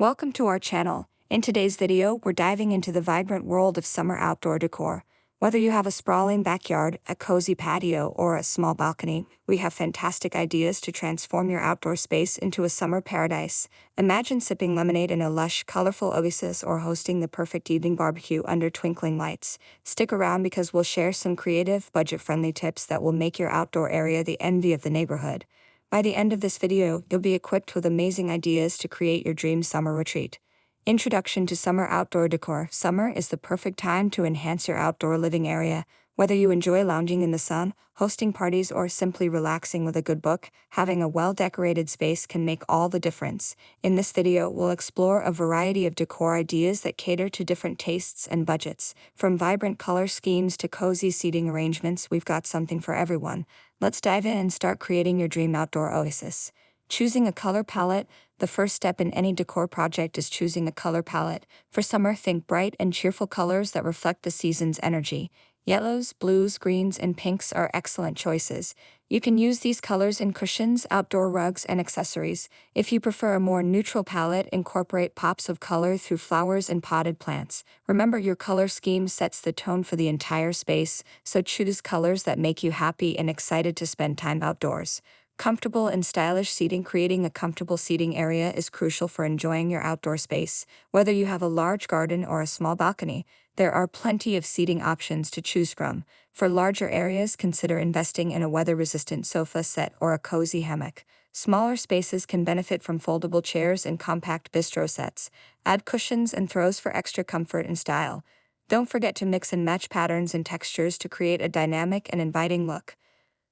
Welcome to our channel. In today's video, we're diving into the vibrant world of summer outdoor decor. Whether you have a sprawling backyard, a cozy patio, or a small balcony, we have fantastic ideas to transform your outdoor space into a summer paradise. Imagine sipping lemonade in a lush, colorful oasis or hosting the perfect evening barbecue under twinkling lights. Stick around because we'll share some creative, budget-friendly tips that will make your outdoor area the envy of the neighborhood. By the end of this video, you'll be equipped with amazing ideas to create your dream summer retreat. Introduction to Summer Outdoor Decor. Summer is the perfect time to enhance your outdoor living area. Whether you enjoy lounging in the sun, hosting parties, or simply relaxing with a good book, having a well-decorated space can make all the difference. In this video, we'll explore a variety of decor ideas that cater to different tastes and budgets. From vibrant color schemes to cozy seating arrangements, we've got something for everyone. Let's dive in and start creating your dream outdoor oasis. Choosing a color palette. The first step in any decor project is choosing a color palette. For summer, think bright and cheerful colors that reflect the season's energy. Yellows, blues, greens, and pinks are excellent choices. You can use these colors in cushions, outdoor rugs, and accessories. If you prefer a more neutral palette, incorporate pops of color through flowers and potted plants. Remember, your color scheme sets the tone for the entire space, so choose colors that make you happy and excited to spend time outdoors. Comfortable and stylish seating. Creating a comfortable seating area is crucial for enjoying your outdoor space. Whether you have a large garden or a small balcony, there are plenty of seating options to choose from. For larger areas, consider investing in a weather-resistant sofa set or a cozy hammock. Smaller spaces can benefit from foldable chairs and compact bistro sets. Add cushions and throws for extra comfort and style. Don't forget to mix and match patterns and textures to create a dynamic and inviting look.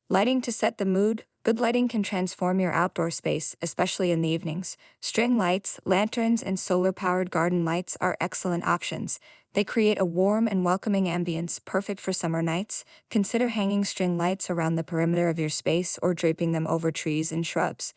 Lighting to set the mood. Good lighting can transform your outdoor space, especially in the evenings. String lights, lanterns, and solar-powered garden lights are excellent options. They create a warm and welcoming ambience, perfect for summer nights. Consider hanging string lights around the perimeter of your space or draping them over trees and shrubs.